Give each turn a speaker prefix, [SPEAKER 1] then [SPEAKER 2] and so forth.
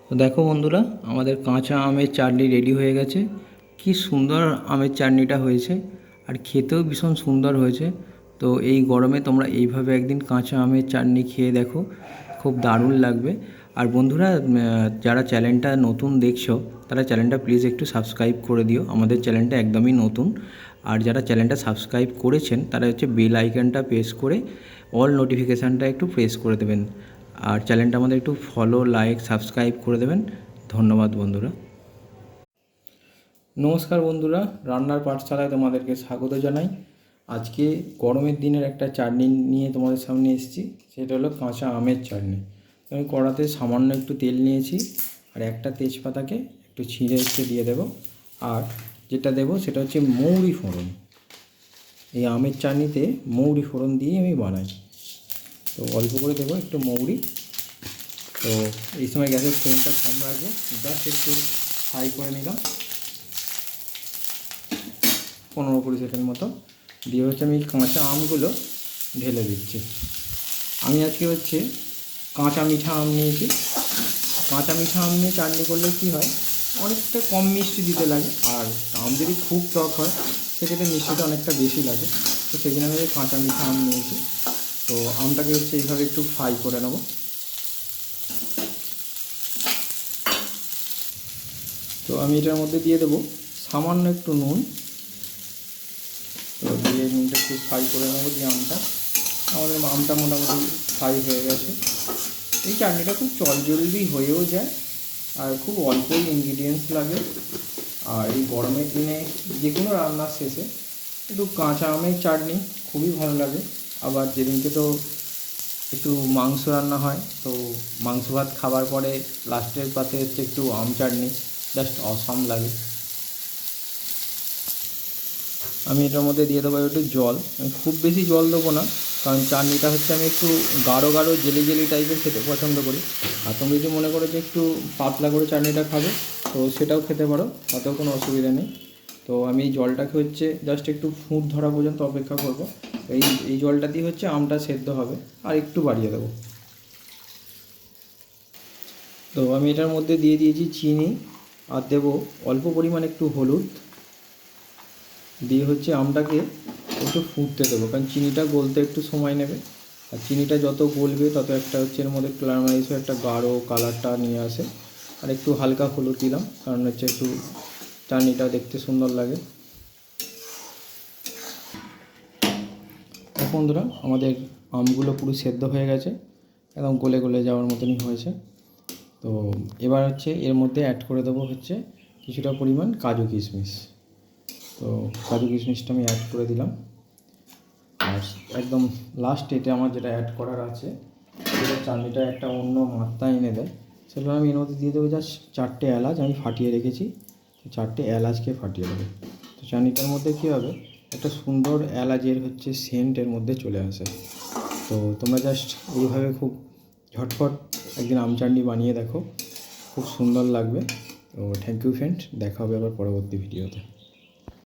[SPEAKER 1] তো দেখো বন্ধুরা, আমাদের কাঁচা আমের চাটনি রেডি হয়ে গেছে। কি সুন্দর আমের চাটনিটা হয়েছে, আর খেতেও ভীষণ সুন্দর হয়েছে। তো এই গরমে তোমরা এইভাবে একদিন কাঁচা আমের চাটনি খেয়ে দেখো, খুব দারুণ লাগবে। আর বন্ধুরা, যারা চ্যানেলটা নতুন দেখছো তারা চ্যানেলটা প্লিজ একটু সাবস্ক্রাইব করে দিও। আমাদের চ্যানেলটা একদমই নতুন। আর যারা চ্যানেলটা সাবস্ক্রাইব করেছেন তারা হচ্ছে বেল আইকনটা প্রেস করে অল নোটিফিকেশানটা একটু প্রেস করে দেবেন। আর চ্যানেলটা আমাদের একটু ফলো, লাইক, সাবস্ক্রাইব করে দেবেন। ধন্যবাদ বন্ধুরা। নমস্কার বন্ধুরা, রান্নার পাঠশালায় তোমাদেরকে স্বাগত জানাই। আজকে গরমের দিনের একটা চাটনি নিয়ে তোমাদের সামনে এসেছি। সেটা হলো কাঁচা আমের চাটনি। আমি কড়াতে সামান্য একটু তেল নিয়েছি, আর একটা তেজপাতাকে একটু ছিঁড়ে দিয়ে দেবো। আর যেটা দেবো সেটা হচ্ছে মৌরি ফোড়ন। এই আমের চাটনিতে মৌরি ফোড়ন দিয়ে আমি বানাই। তো অল্প করে দেবো একটু মৌরি। তো এই সময় গ্যাসের ফ্লেমটা কম রাখবো, জাস্ট একটু ফ্রাই করে নিলাম 15-20 সেকেন্ড মতো। দিয়ে হচ্ছে আমি কাঁচা আমগুলো ঢেলে দিচ্ছি। আমি আজকে হচ্ছে কাঁচা মিঠা আম নিয়েছি। কাঁচা মিঠা আম নিয়ে চাটনি করলে কী হয়, অনেকটা কম মিষ্টি দিতে লাগে। আর আম যদি খুব টক হয় সেক্ষেত্রে মিষ্টিটা অনেকটা বেশি লাগে। তো সেই জন্য আমি কাঁচা মিঠা আম নিয়েছি। তো আমটাকে হচ্ছে এইভাবে একটু ফ্রাই করে নেবো। তো আমি এটার মধ্যে দিয়ে দেবো সামান্য একটু নুন। তো দিয়ে নুনটা একটু ফ্রাই করে নেবো। দিয়ে আমাদের আমটা মোটামুটি ফ্রাই হয়ে গেছে। এই চাটনিটা খুব জলদি হয়েও যায়, আর খুব অল্পই ইনগ্রিডিয়েন্টস লাগে। আর এই গরমের দিনে যে কোনো রান্নার শেষে একটু কাঁচা আমের চাটনি খুবই ভালো লাগে। আবার যেদিনকে তো একটু মাংস রান্না হয়, তো মাংস ভাত খাবার পরে লাস্টের পাতে হচ্ছে একটু আম চাটনি, জাস্ট অসাম লাগে। আমি এটার মধ্যে দিয়ে দেবো একটু জল। আমি খুব বেশি জল দেবো না, কারণ চাটনিটা হচ্ছে আমি একটু গাঢ় গাঢ় জেলি জেলি টাইপের খেতে পছন্দ করি। আর তুমি যদি মনে করো যে একটু পাতলা করে চাটনিটা খাবে, তো সেটাও খেতে পারো, তাতেও কোনো অসুবিধা নেই। তো আমি এই জলটাকে হচ্ছে জাস্ট একটু ফুট ধরা পর্যন্ত অপেক্ষা করব। এই জলটা দিয়ে হচ্ছে আমটা সেদ্ধ হবে, আর একটু বাড়িয়ে দেবো। তো আমি এটার মধ্যে দিয়ে দিয়েছি চিনি, আর দেবো অল্প পরিমাণ একটু হলুদ। দিয়ে হচ্ছে আমটাকে একটু ফুটতে দেবো, কারণ চিনিটা গলতে একটু সময় নেবে। আর চিনিটা যত গলবে তত একটা হচ্ছে এর মধ্যে ক্যারামেলাইজ হয়ে একটা গাঢ় কালারটা নিয়ে আসে। আর একটু হালকা হলুদ দিলাম, কারণ হচ্ছে একটু চাটনিটা দেখতে সুন্দর লাগে। বন্ধুরা, আমাদের আমগুলো পুরো সেদ্ধ হয়ে গেছে, একদম গলে গলে যাওয়ার মতনই হয়েছে। তো এবার হচ্ছে এর মধ্যে অ্যাড করে দেবো হচ্ছে কিছুটা পরিমাণ কাজু কিশমিশ। তো কাজু কিশমিশটা আমি অ্যাড করে দিলাম। আর একদম লাস্ট এটা আমার যেটা অ্যাড করার আছে, যেটা চাটনিটা একটা অন্য মাত্রা এনে দেয়, সেগুলো আমি এর মধ্যে দিয়ে দেবো জাস্ট 4টে এলাচ আমি ফাটিয়ে রেখেছি। 4টে এলাচকে ফাটিয়ে দেবো। তো চাটনিটার মধ্যে কী হবে, একটা সুন্দর এলাচের হচ্ছে সেন্ট এর মধ্যে চলে আসে। তো তোমরা জাস্ট এইভাবে খুব ঝটফট একদিন আম চাটনি বানিয়ে দেখো, খুব সুন্দর লাগবে। তো থ্যাংক ইউ ফ্রেন্ড, দেখা হবে আবার পরবর্তী ভিডিওতে।